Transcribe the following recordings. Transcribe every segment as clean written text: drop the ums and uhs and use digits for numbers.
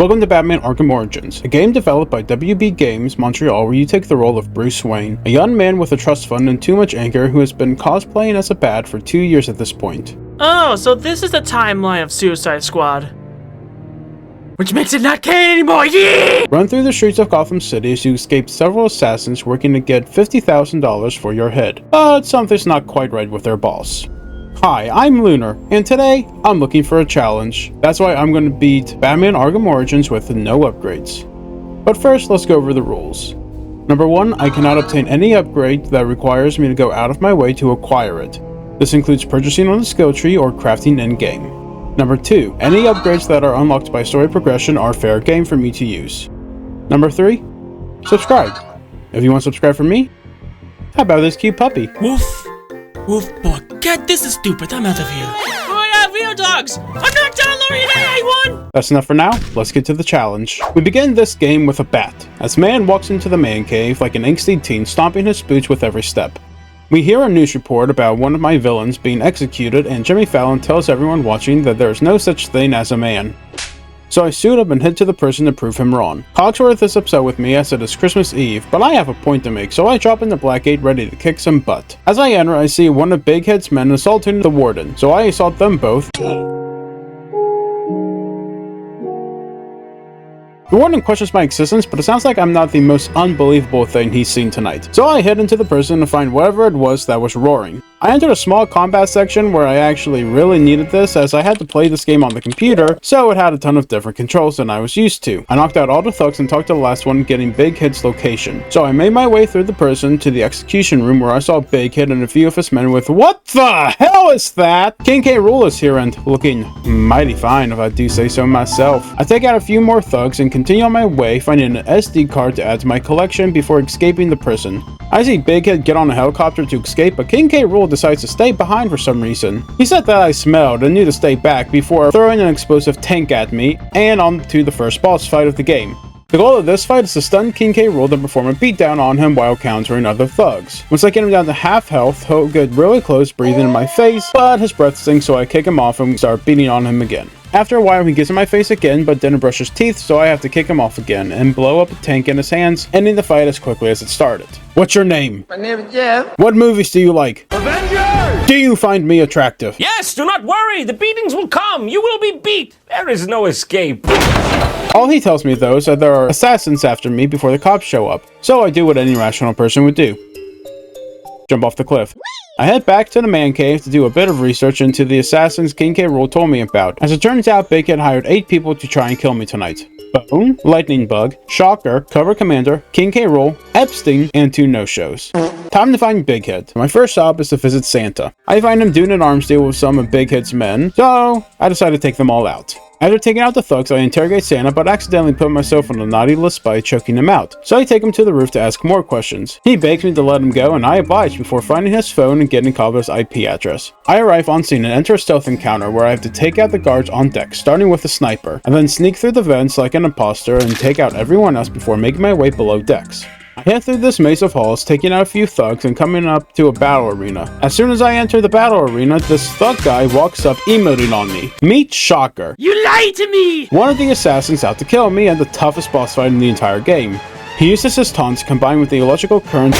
Welcome to Batman Arkham Origins, a game developed by WB Games Montreal where you take the role of Bruce Wayne, a young man with a trust fund and too much anger who has been cosplaying as a bat for 2 years at this point. Oh, so this is the timeline of Suicide Squad. Which makes it not canon anymore, yeah! Run through the streets of Gotham City as you escape several assassins working to get $50,000 for your head, but something's not quite right with their boss. Hi, I'm Lunar, and today, I'm looking for a challenge. That's why I'm going to beat Batman Arkham Origins with no upgrades. But first, let's go over the rules. Number 1, I cannot obtain any upgrade that requires me to go out of my way to acquire it. This includes purchasing on the skill tree or crafting in-game. Number 2, any upgrades that are unlocked by story progression are fair game for me to use. Number 3, subscribe. If you want to subscribe from me, how about this cute puppy? Woof. Woof, boy. God, this is stupid. I'm out of here. Oh yeah, video dogs! I'm not downloading anyone! That's enough for now. Let's get to the challenge. We begin this game with a bat, as man walks into the man cave like an angsty teen stomping his boots with every step. We hear a news report about one of my villains being executed, and Jimmy Fallon tells everyone watching that there is no such thing as a man. So I suit up and head to the prison to prove him wrong. Cogsworth is upset with me as it is Christmas Eve, but I have a point to make, so I drop into Blackgate ready to kick some butt. As I enter, I see one of Big Head's men assaulting the warden, so I assault them both. The warden questions my existence, but it sounds like I'm not the most unbelievable thing he's seen tonight. So I head into the prison to find whatever it was that was roaring. I entered a small combat section where I actually really needed this as I had to play this game on the computer, so it had a ton of different controls than I was used to. I knocked out all the thugs and talked to the last one, getting Big Head's location. So I made my way through the prison to the execution room where I saw Big Head and a few of his men with "What the hell is that?" King K. Rool is here and looking mighty fine if I do say so myself. I take out a few more thugs and continue on my way, finding an SD card to add to my collection before escaping the prison. I see Big Head get on a helicopter to escape, but King K. Rool decides to stay behind for some reason. He said that I smelled and knew to stay back before throwing an explosive tank at me and on to the first boss fight of the game. The goal of this fight is to stun King K. Rool and perform a beatdown on him while countering other thugs. Once I get him down to half health, he'll get really close, breathing in my face, but his breath stinks, so I kick him off and start beating on him again. After a while, he gets in my face again, but didn't brush his teeth, so I have to kick him off again and blow up a tank in his hands, ending the fight as quickly as it started. What's your name? My name is Jeff. What movies do you like? Avengers! Do you find me attractive? Yes, do not worry. The beatings will come. You will be beat. There is no escape. All he tells me, though, is that there are assassins after me before the cops show up, so I do what any rational person would do. Jump off the cliff. I head back to the man cave to do a bit of research into the assassins King K. Rool told me about. As it turns out, Big Head hired 8 people to try and kill me tonight. Bone, Lightning Bug, Shocker, Cover Commander, King K. Rool, Epstein, and 2 no-shows. Time to find Big Head. My first stop is to visit Santa. I find him doing an arms deal with some of Big Head's men, so I decide to take them all out. After taking out the thugs, I interrogate Santa, but accidentally put myself on the naughty list by choking him out. So I take him to the roof to ask more questions. He begs me to let him go, and I oblige before finding his phone and getting Cobbler's IP address. I arrive on scene and enter a stealth encounter where I have to take out the guards on deck, starting with a sniper, and then sneak through the vents like an imposter and take out everyone else before making my way below decks. I head through this maze of halls, taking out a few thugs and coming up to a battle arena. As soon as I enter the battle arena, this thug guy walks up emoting on me. Meet Shocker. You lied to me! One of the assassins out to kill me and the toughest boss fight in the entire game. He uses his taunts combined with the electrical current.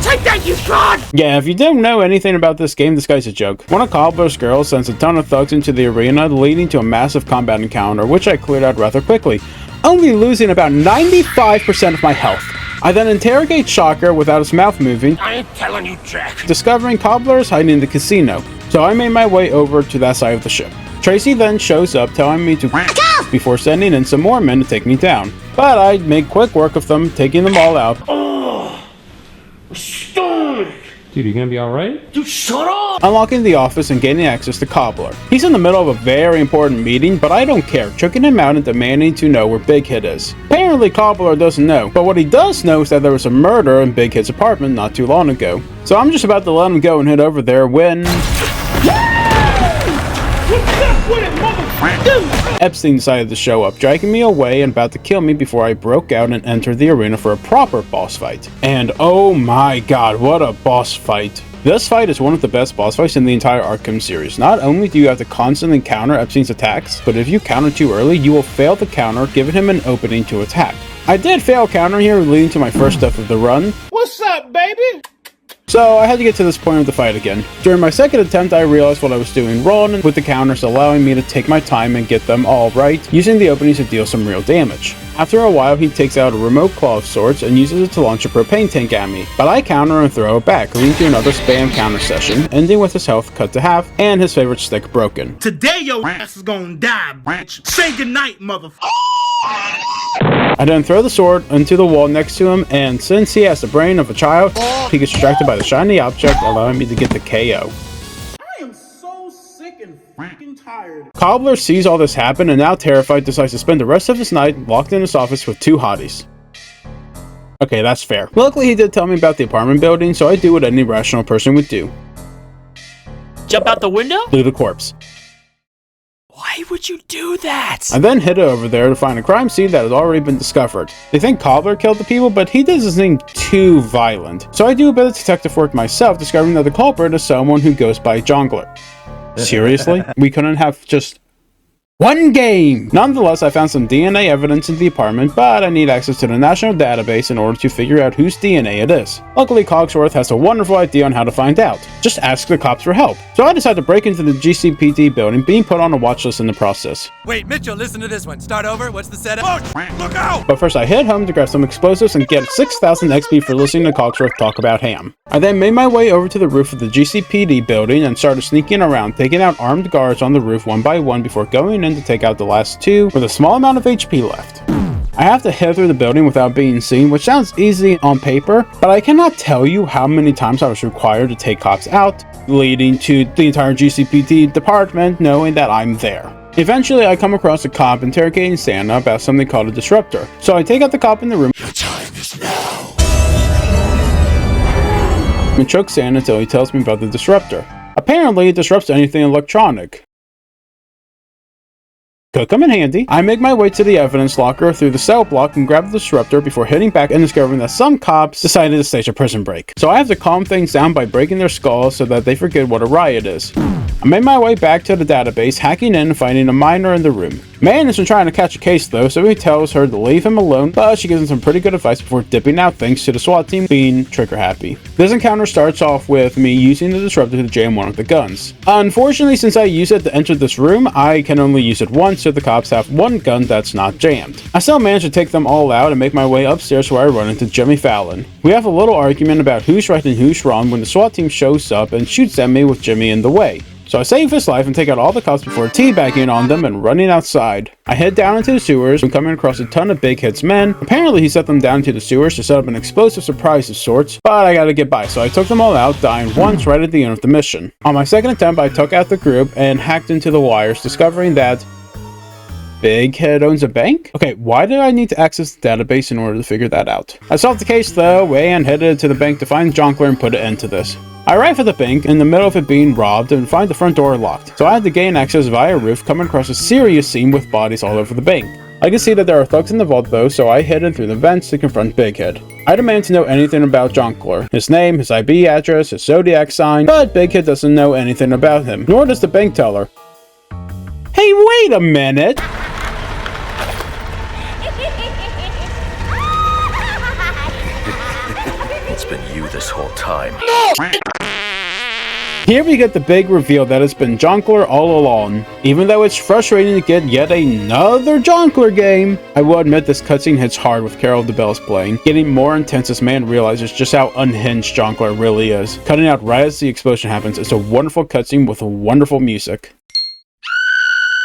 Take that, you fraud! Yeah, if you don't know anything about this game, this guy's a joke. One of Cobbler's girls sends a ton of thugs into the arena, leading to a massive combat encounter, which I cleared out rather quickly, only losing about 95% of my health. I then interrogate Shocker without his mouth moving. I ain't telling you, Jack. Discovering Cobbler is hiding in the casino, so I made my way over to that side of the ship. Tracy then shows up telling me to before sending in some more men to take me down. But I make quick work of them, taking them all out. Dude, you gonna be alright? Dude, shut up! Unlocking the office and gaining access to Cobbler. He's in the middle of a very important meeting, but I don't care, choking him out and demanding to know where Big Head is. Apparently Cobbler doesn't know, but what he does know is that there was a murder in Big Head's apartment not too long ago. So I'm just about to let him go and head over there when... What's up with it, motherfucker? Epstein decided to show up, dragging me away and about to kill me before I broke out and entered the arena for a proper boss fight. And oh my god, what a boss fight. This fight is one of the best boss fights in the entire Arkham series. Not only do you have to constantly counter Epstein's attacks, but if you counter too early, you will fail to counter, giving him an opening to attack. I did fail countering here, leading to my first death of the run. What's up, baby? So I had to get to this point of the fight again. During my second attempt, I realized what I was doing wrong, with the counters allowing me to take my time and get them all right, using the openings to deal some real damage. After a while, he takes out a remote claw of sorts and uses it to launch a propane tank at me, but I counter and throw it back, leading to another spam counter session, ending with his health cut to half and his favorite stick broken. Today your ass is gonna die, bitch. Say goodnight, motherfucker. I then throw the sword into the wall next to him, and since he has the brain of a child, he gets distracted by the shiny object, allowing me to get the KO. I am so sick and freaking tired. Cobbler sees all this happen and now terrified decides to spend the rest of his night locked in his office with two hotties. Okay, that's fair. Luckily he did tell me about the apartment building, so I do what any rational person would do. Jump out the window? Loot a corpse. Why would you do that? I then head over there to find a crime scene that has already been discovered. They think Cobbler killed the people, but he doesn't seem too violent. So I do a bit of detective work myself, discovering that the culprit is someone who goes by Jongleur. Seriously? We couldn't have just one game! Nonetheless, I found some DNA evidence in the apartment, but I need access to the national database in order to figure out whose DNA it is. Luckily, Cogsworth has a wonderful idea on how to find out. Just ask the cops for help. So I decide to break into the GCPD building, being put on a watch list in the process. Wait, Mitchell, listen to this one. Start over. What's the setup? Oh, look out! But first I head home to grab some explosives and get 6,000 XP for listening to Cogsworth talk about ham. I then made my way over to the roof of the GCPD building and started sneaking around, taking out armed guards on the roof one by one before going in to take out the last two with a small amount of HP left. I have to head through the building without being seen, which sounds easy on paper, but I cannot tell you how many times I was required to take cops out, leading to the entire GCPD department knowing that I'm there. Eventually, I come across a cop interrogating Santa about something called a disruptor, so I take out the cop in the room. Your time is now. And choke Santa until he tells me about the disruptor. Apparently, it disrupts anything electronic. Could come in handy. I make my way to the evidence locker through the cell block and grab the disruptor before heading back and discovering that some cops decided to stage a prison break. So I have to calm things down by breaking their skulls so that they forget what a riot is. I made my way back to the database, hacking in and finding a miner in the room. Man isn't trying to catch a case though, so he tells her to leave him alone, but she gives him some pretty good advice before dipping out thanks to the SWAT team being trigger happy. This encounter starts off with me using the disruptor to jam one of the guns. Unfortunately, since I use it to enter this room, I can only use it once, so the cops have one gun that's not jammed. I still manage to take them all out and make my way upstairs where I run into Jimmy Fallon. We have a little argument about who's right and who's wrong when the SWAT team shows up and shoots at me with Jimmy in the way. So I save his life and take out all the cops before teabagging on them and running outside. I head down into the sewers and coming across a ton of Big Head's men. Apparently he set them down into the sewers to set up an explosive surprise of sorts, but I gotta get by, so I took them all out, dying once right at the end of the mission. On my second attempt, I took out the group and hacked into the wires, discovering that Big Head owns a bank? Okay, why did I need to access the database in order to figure that out? I solved the case though, and headed to the bank to find Jongleur and put an end to this. I arrive at the bank in the middle of it being robbed and find the front door locked, so I had to gain access via a roof, coming across a serious scene with bodies all over the bank. I can see that there are thugs in the vault though, so I head in through the vents to confront Big Head. I demand to know anything about Jongleur, his name, his IP address, his zodiac sign, but Big Head doesn't know anything about him, nor does the bank teller. Hey, wait a minute! It's been you this whole time. Here we get the big reveal that it's been Jongleur all along. Even though it's frustrating to get yet another Jongleur game, I will admit this cutscene hits hard with Carol DeBellis playing, getting more intense as man realizes just how unhinged Jongleur really is. Cutting out right as the explosion happens, it's a wonderful cutscene with wonderful music.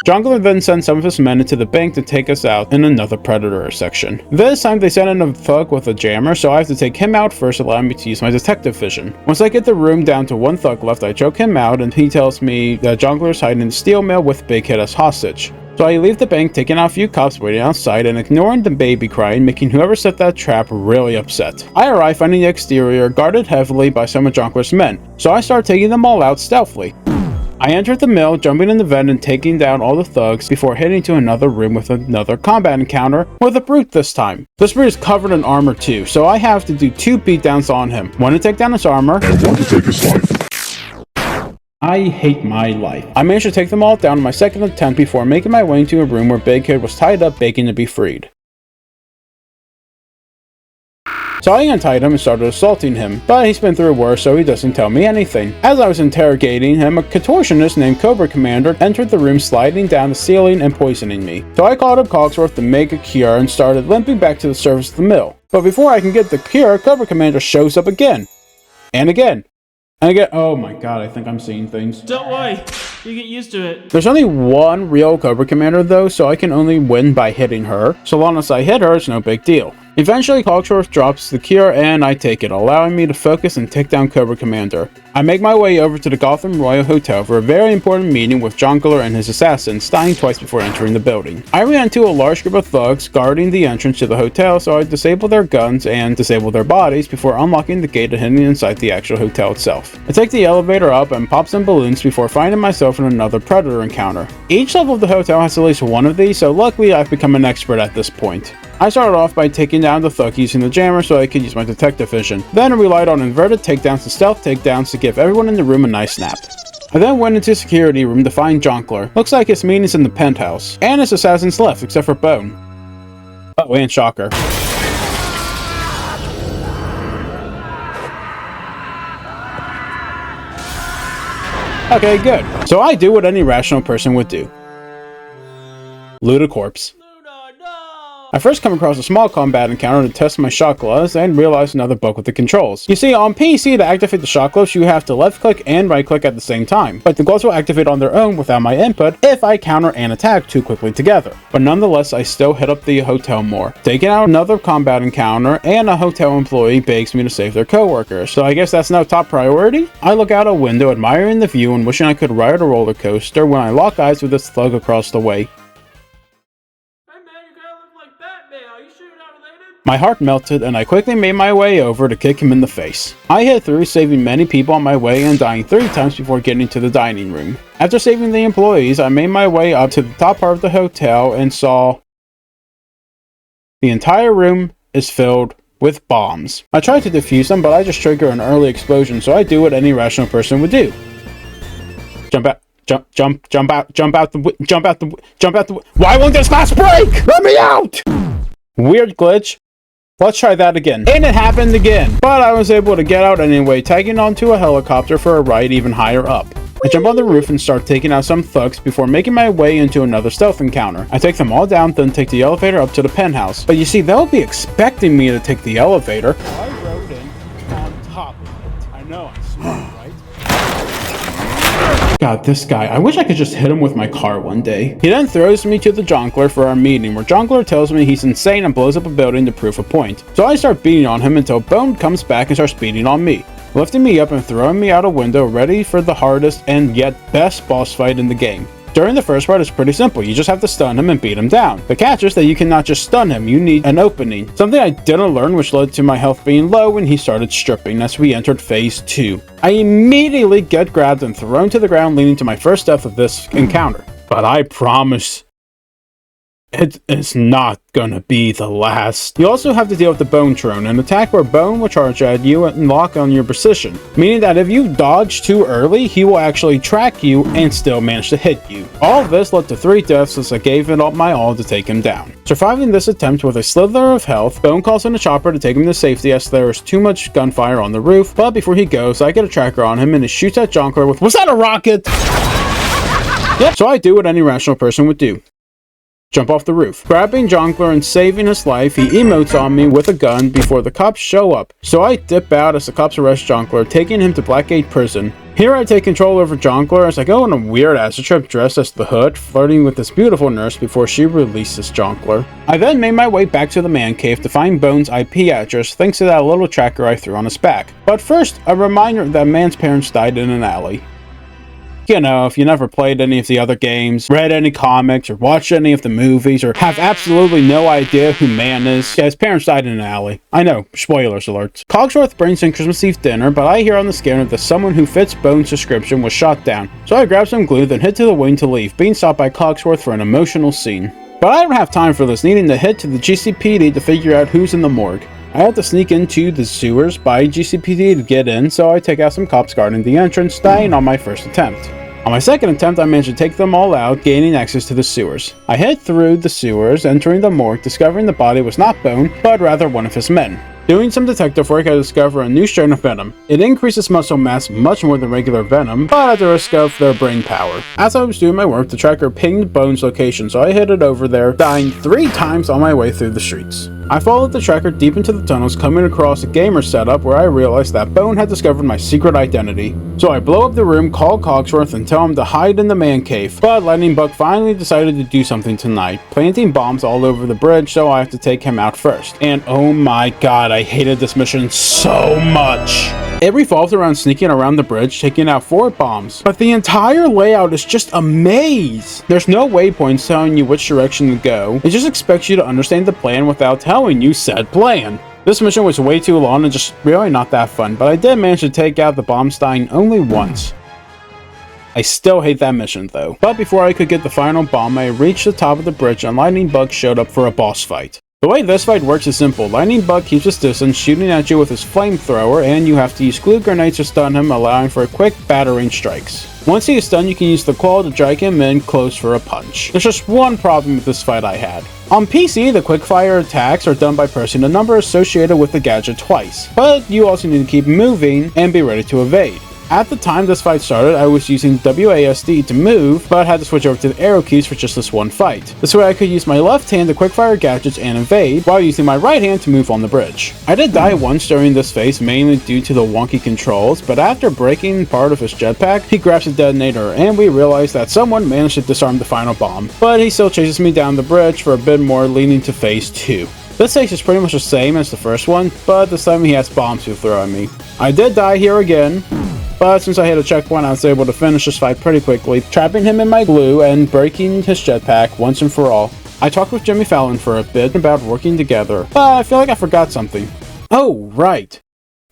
Jongleur then sends some of his men into the bank to take us out in another Predator section. This time they send in a thug with a jammer, so I have to take him out first, allowing me to use my detective vision. Once I get the room down to one thug left, I choke him out and he tells me that Jongleur is hiding in the steel mill with Big Head as hostage. So I leave the bank, taking out a few cops waiting outside and ignoring the baby crying, making whoever set that trap really upset. I arrive finding the exterior guarded heavily by some of Jongleur's men, so I start taking them all out stealthily. I entered the mill, jumping in the vent and taking down all the thugs before heading to another room with another combat encounter with a brute this time. This brute is covered in armor too, so I have to do 2 beatdowns on him. One to take down his armor, and one to take his life. I hate my life. I managed to take them all down in my second attempt before making my way into a room where Big Kid was tied up begging to be freed. So I untied him and started assaulting him, but he's been through worse, so he doesn't tell me anything. As I was interrogating him, a contortionist named Cobra Commander entered the room, sliding down the ceiling and poisoning me. So I called up Cogsworth to make a cure and started limping back to the surface of the mill. But before I can get the cure, Cobra Commander shows up again. And again. And again. Oh my god, I think I'm seeing things. Don't worry, you get used to it. There's only one real Cobra Commander though, so I can only win by hitting her. So long as I hit her, it's no big deal. Eventually, Cogsworth drops the cure and I take it, allowing me to focus and take down Cobra Commander. I make my way over to the Gotham Royal Hotel for a very important meeting with Jongular and his assassins, dying twice before entering the building. I ran into a large group of thugs guarding the entrance to the hotel, so I disable their guns and disable their bodies before unlocking the gate and heading inside the actual hotel itself. I take the elevator up and pop some balloons before finding myself in another Predator encounter. Each level of the hotel has at least one of these, so luckily I've become an expert at this point. I started off by taking down the thug using the jammer so I could use my detective vision. Then I relied on inverted takedowns and stealth takedowns to give everyone in the room a nice snap. I then went into security room to find Jongular. Looks like his meeting's in the penthouse. And his assassins left, except for Bone. Oh, and Shocker. Okay, good. So I do what any rational person would do. Loot a corpse. I first come across a small combat encounter to test my shot gloves and realized another bug with the controls. You see, on PC to activate the shot gloves you have to left click and right click at the same time, but the gloves will activate on their own without my input if I counter and attack too quickly together. But nonetheless, I still hit up the hotel more. Taking out another combat encounter and a hotel employee begs me to save their coworkers, so I guess that's now top priority? I look out a window admiring the view and wishing I could ride a roller coaster when I lock eyes with this thug across the way. My heart melted and I quickly made my way over to kick him in the face. I hit through, saving many people on my way and dying 3 times before getting to the dining room. After saving the employees, I made my way up to the top part of the hotel and saw the entire room is filled with bombs. I tried to defuse them, but I just triggered an early explosion, so I do what any rational person would do. Jump out the Why won't this glass break? Let me out! Weird glitch. Let's try that again. And it happened again. But I was able to get out anyway, tagging onto a helicopter for a ride even higher up. I jump on the roof and start taking out some thugs before making my way into another stealth encounter. I take them all down, then take the elevator up to the penthouse. But you see, they'll be expecting me to take the elevator. I rode in on top of it. I know, I'm smart, right? God, this guy. I wish I could just hit him with my car one day. He then throws me to the Jongular for our meeting, where Jongular tells me he's insane and blows up a building to prove a point. So I start beating on him until Bone comes back and starts beating on me, lifting me up and throwing me out a window, ready for the hardest and yet best boss fight in the game. During the first part, it's pretty simple. You just have to stun him and beat him down. The catch is that you cannot just stun him, you need an opening. Something I didn't learn, which led to my health being low when he started stripping as we entered phase 2. I immediately get grabbed and thrown to the ground, leading to my first death of this encounter. But I promise, it is not gonna be the last. You also have to deal with the Bone Throne, an attack where Bone will charge at you and lock on your precision, meaning that if you dodge too early, he will actually track you and still manage to hit you. All of this led to 3 deaths as I gave it up my all to take him down. Surviving this attempt with a slither of health, Bone calls in a chopper to take him to safety as there is too much gunfire on the roof, but before he goes, I get a tracker on him and he shoots at Jongular with, "Was that a rocket?" Yep, so I do what any rational person would do. Jump off the roof. Grabbing Jongular and saving his life, he emotes on me with a gun before the cops show up. So I dip out as the cops arrest Jongular, taking him to Blackgate Prison. Here I take control over Jongular as I go on a weird acid trip dressed as the Hood, flirting with this beautiful nurse before she releases Jongular. I then made my way back to the man cave to find Bone's IP address thanks to that little tracker I threw on his back. But first, a reminder that man's parents died in an alley. You know, if you never played any of the other games, read any comics, or watched any of the movies, or have absolutely no idea who Man is, yeah, his parents died in an alley. I know, spoilers alert. Cogsworth brings in Christmas Eve dinner, but I hear on the scanner that someone who fits Bone's description was shot down. So I grab some glue, then head to the wing to leave, being stopped by Cogsworth for an emotional scene. But I don't have time for this, needing to head to the GCPD to figure out who's in the morgue. I have to sneak into the sewers by GCPD to get in, so I take out some cops guarding the entrance, dying on my first attempt. On my second attempt, I managed to take them all out, gaining access to the sewers. I head through the sewers, entering the morgue, discovering the body was not Bone, but rather one of his men. Doing some detective work, I discover a new strain of venom. It increases muscle mass much more than regular venom, but at the risk of their brain power. As I was doing my work, the tracker pinged Bone's location, so I headed over there, dying 3 times on my way through the streets. I followed the tracker deep into the tunnels, coming across a gamer setup where I realized that Bone had discovered my secret identity. So I blow up the room, call Cogsworth, and tell him to hide in the man cave. But Lightning Bug finally decided to do something tonight, planting bombs all over the bridge, so I have to take him out first. And oh my god, I hated this mission so much. It revolves around sneaking around the bridge, taking out 4 bombs, but the entire layout is just a maze. There's no waypoints telling you which direction to go. It just expects you to understand the plan without telling you said plan. This mission was way too long and just really not that fun, but I did manage to take out the bombs, dying only once. I still hate that mission though. But before I could get the final bomb, I reached the top of the bridge and Lightning Bug showed up for a boss fight. The way this fight works is simple. Lightning Bug keeps his distance, shooting at you with his flamethrower, and you have to use glue grenades to stun him, allowing for quick battering strikes. Once he is stunned, you can use the claw to drag him in close for a punch. There's just one problem with this fight I had. On PC, the quickfire attacks are done by pressing the number associated with the gadget twice, but you also need to keep moving and be ready to evade. At the time this fight started, I was using WASD to move, but had to switch over to the arrow keys for just this one fight. This way I could use my left hand to quickfire gadgets and evade, while using my right hand to move on the bridge. I did die once during this phase, mainly due to the wonky controls, but after breaking part of his jetpack, he grabs a detonator, and we realize that someone managed to disarm the final bomb. But he still chases me down the bridge for a bit more, leading to phase 2. This phase is pretty much the same as the first one, but this time he has bombs to throw at me. I did die here again, but since I hit a checkpoint, I was able to finish this fight pretty quickly, trapping him in my glue and breaking his jetpack once and for all. I talked with Jimmy Fallon for a bit about working together, but I feel like I forgot something. Oh, right.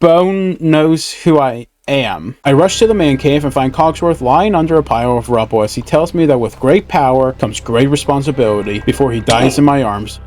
Bone knows who I am. I rush to the man cave and find Cogsworth lying under a pile of rubble as he tells me that with great power comes great responsibility before he dies in my arms.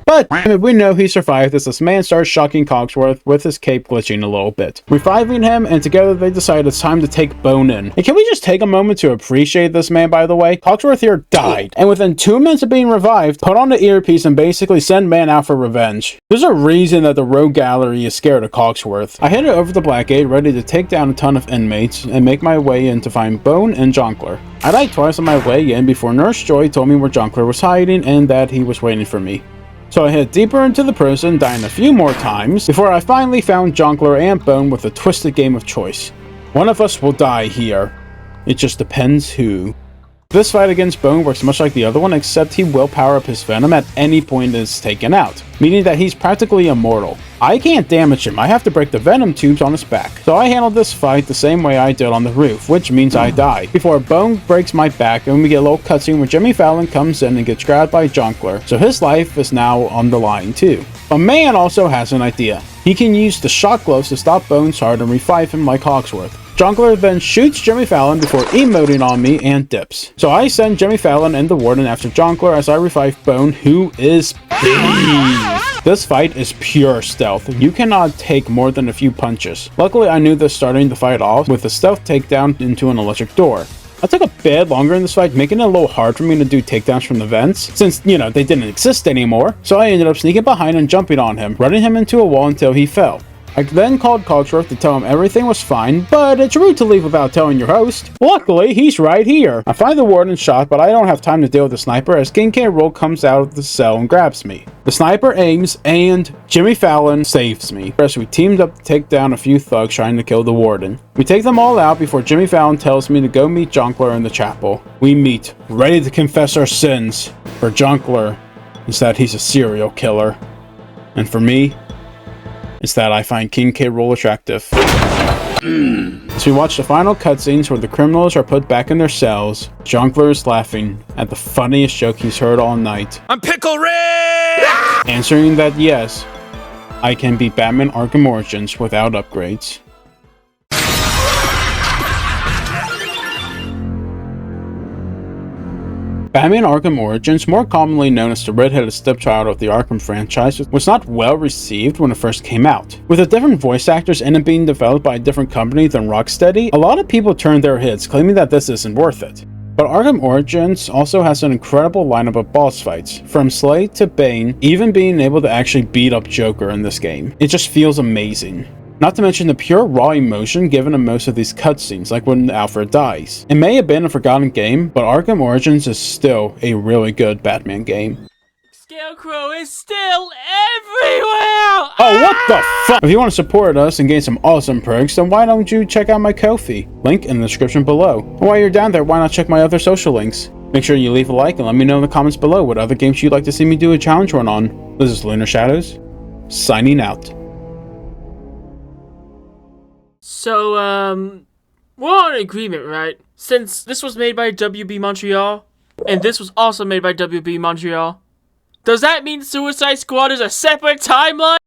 But we know he survived as this man starts shocking Cogsworth with his cape glitching a little bit, reviving him, and together they decide it's time to take Bone in. And can we just take a moment to appreciate this man, by the way? Cogsworth here died, and within 2 minutes of being revived, put on the earpiece and basically send man out for revenge. There's a reason that the rogue gallery is scared of Cogsworth. I headed over the Black Gate, ready to take down a ton of inmates, and make my way in to find Bone and Jonkler. I died twice on my way in before Nurse Joy told me where Jonkler was hiding and that he was waiting for me. So I head deeper into the prison, dying a few more times, before I finally found Jonkler and Bone with a twisted game of choice. One of us will die here. It just depends who. This fight against Bone works much like the other one, except he will power up his venom at any point it's taken out, meaning that he's practically immortal. I can't damage him, I have to break the venom tubes on his back. So I handled this fight the same way I did on the roof, which means I die, before Bone breaks my back and we get a little cutscene where Jimmy Fallon comes in and gets grabbed by Jonkler, so his life is now on the line too. A man also has an idea. He can use the shock gloves to stop Bone's heart and revive him like Cogsworth. Jonkler then shoots Jimmy Fallon before emoting on me and dips. So I send Jimmy Fallon and the Warden after Jonkler as I revive Bone, who is pissed. This fight is pure stealth. You cannot take more than a few punches. Luckily, I knew this starting the fight off with a stealth takedown into an electric door. I took a bit longer in this fight, making it a little hard for me to do takedowns from the vents, since, they didn't exist anymore. So I ended up sneaking behind and jumping on him, running him into a wall until he fell. I then called Cogsworth to tell him everything was fine, but it's rude to leave without telling your host. Luckily, he's right here. I find the Warden shot, but I don't have time to deal with the sniper as King K. Rool comes out of the cell and grabs me. The sniper aims, and Jimmy Fallon saves me, as we teamed up to take down a few thugs trying to kill the Warden. We take them all out before Jimmy Fallon tells me to go meet Jonkler in the chapel. We meet, ready to confess our sins. For Jonkler, is that he's a serial killer. And for me, is that I find King K. Rool attractive. As we watch the final cutscenes where the criminals are put back in their cells, Junkler is laughing at the funniest joke he's heard all night, I'm Pickle Rick! answering that yes, I can beat Batman Arkham Origins without upgrades. Batman Arkham Origins, more commonly known as the redheaded stepchild of the Arkham franchise, was not well received when it first came out. With the different voice actors and it being developed by a different company than Rocksteady, a lot of people turned their heads, claiming that this isn't worth it. But Arkham Origins also has an incredible lineup of boss fights, from Slade to Bane, even being able to actually beat up Joker in this game. It just feels amazing. Not to mention the pure raw emotion given in most of these cutscenes, like when Alfred dies. It may have been a forgotten game, but Arkham Origins is still a really good Batman game. Scarecrow is still everywhere! Oh, what the fuck? If you want to support us and gain some awesome perks, then why don't you check out my Ko-fi? Link in the description below. And while you're down there, why not check my other social links? Make sure you leave a like and let me know in the comments below what other games you'd like to see me do a challenge run on. This is Lunar Shadows, signing out. So, we're on an agreement, right? Since this was made by WB Montreal, and this was also made by WB Montreal, does that mean Suicide Squad is a separate timeline?